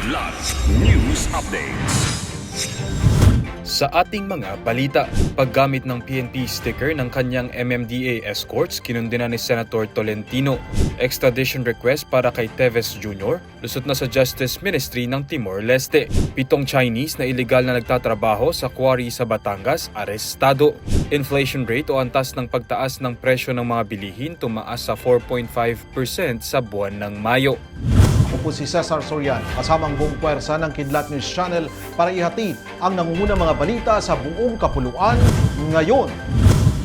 Kidlat News Updates. Sa ating mga balita, paggamit ng PNP sticker ng kanyang MMDA escorts, kinundina ni Senator Tolentino. Extradition request para kay Teves Jr. lusot na sa Justice Ministry ng Timor-Leste. 7 Chinese na iligal na nagtatrabaho sa quarry sa Batangas, arestado. Inflation rate o antas ng pagtaas ng presyo ng mga bilihin tumaas sa 4.5% sa buwan ng Mayo. Ako po si Cesar Sorian, kasamang buong puwersa ng Kidlat News Channel para ihatid ang nangungunang mga balita sa buong kapuluan ngayon.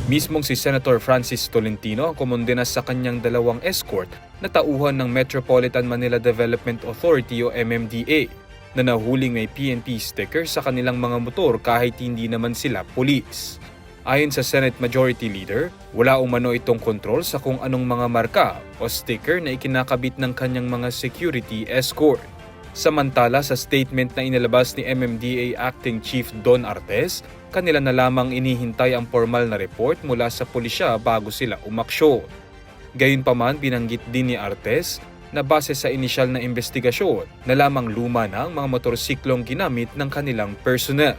Mismong si Senator Francis Tolentino ang kumundina sa kanyang dalawang escort na tauhan ng Metropolitan Manila Development Authority o MMDA na nahuling may PNP sticker sa kanilang mga motor kahit hindi naman sila pulis. Ayon sa Senate Majority Leader, wala umano itong kontrol sa kung anong mga marka o sticker na ikinakabit ng kanyang mga security escort. Samantala sa statement na inilabas ni MMDA Acting Chief Don Artes, kanila na lamang inihintay ang formal na report mula sa pulisya bago sila umaksyon. Gayunpaman, binanggit din ni Artes na base sa inisyal na investigasyon na lamang luma na ang mga motorsiklong ginamit ng kanilang personnel.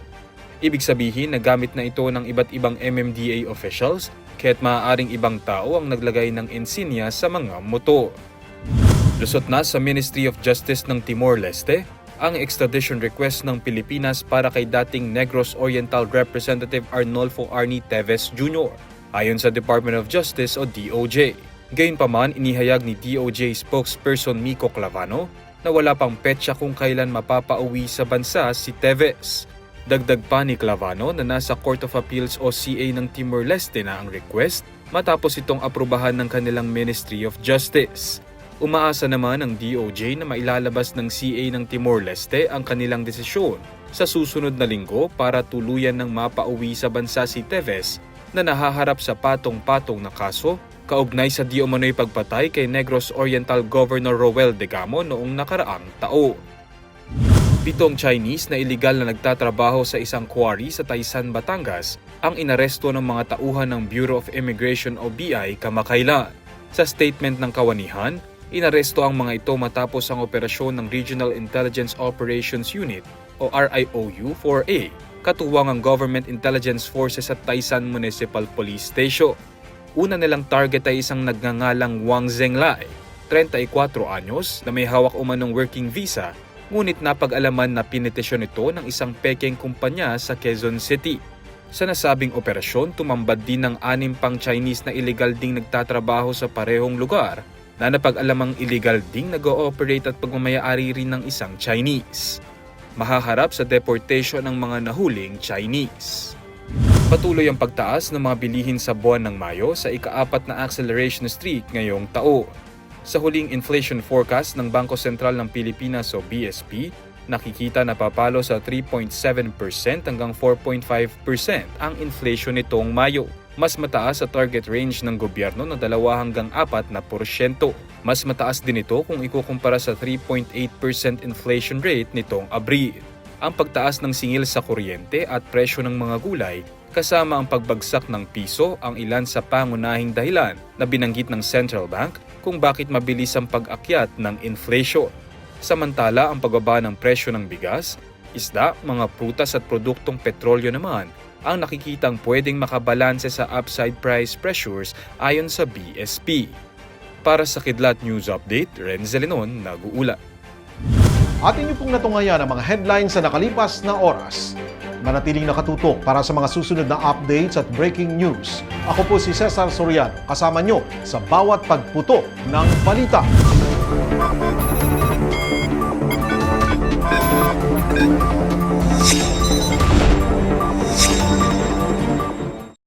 Ibig sabihin na gamit na ito ng iba't ibang MMDA officials kaya't maaaring ibang tao ang naglagay ng insignia sa mga motor. Lusot na sa Ministry of Justice ng Timor-Leste ang extradition request ng Pilipinas para kay dating Negros Oriental Representative Arnolfo Arnie Teves Jr. ayon sa Department of Justice o DOJ. Gayunpaman, inihayag ni DOJ spokesperson Miko Clavano na wala pang petsa kung kailan mapapauwi sa bansa si Teves. Dagdag pa ni Clavano na nasa Court of Appeals o CA ng Timor-Leste na ang request matapos itong aprubahan ng kanilang Ministry of Justice. Umaasa naman ang DOJ na mailalabas ng CA ng Timor-Leste ang kanilang desisyon sa susunod na linggo para tuluyan ng mapauwi sa bansa si Teves na nahaharap sa patong-patong na kaso kaugnay sa di umano'y pagpatay kay Negros Oriental Governor Roel Degamo noong nakaraang taon. 7 Chinese na iligal na nagtatrabaho sa isang quarry sa Taysan, Batangas ang inaresto ng mga tauhan ng Bureau of Immigration o BI kamakailan. Sa statement ng kawanihan, inaresto ang mga ito matapos ang operasyon ng Regional Intelligence Operations Unit o RIOU-4A, katuwang ang Government Intelligence Forces at Taysan Municipal Police Station. Una nilang target ay isang nagngangalang Wang Zhenglai, 34 anyos na may hawak umanong working visa, ngunit napag-alaman na pinitisyon ito ng isang pekeng kumpanya sa Quezon City. Sa nasabing operasyon, tumambad din ng 6 pang Chinese na illegal ding nagtatrabaho sa parehong lugar na napag-alamang illegal ding nag-ooperate at pagmamayari rin ng isang Chinese. Mahaharap sa deportation ng mga nahuling Chinese. Patuloy ang pagtaas ng mga bilihin sa buwan ng Mayo sa ika-4 na acceleration streak ngayong taon. Sa huling inflation forecast ng Bangko Sentral ng Pilipinas o BSP, nakikita na papalo sa 3.7% hanggang 4.5% ang inflation nitong Mayo. Mas mataas sa target range ng gobyerno na 2 hanggang 4%. Mas mataas din ito kung ikukumpara sa 3.8% inflation rate nitong Abril. Ang pagtaas ng singil sa kuryente at presyo ng mga gulay kasama ang pagbagsak ng piso ang ilan sa pangunahing dahilan na binanggit ng Central Bank kung bakit mabilis ang pag-akyat ng inflation. Samantala, ang pagbaba ng presyo ng bigas, isda, mga prutas at produktong petrolyo naman ang nakikitang pwedeng makabalanse sa upside price pressures ayon sa BSP. Para sa Kidlat News Update, Renzel Lenon, nag-uula. Atin niyo pong natungayan ang mga headlines sa nakalipas na oras. Manatiling nakatutok para sa mga susunod na updates at breaking news. Ako po si Cesar Sorian, kasama nyo sa bawat pagputok ng balita.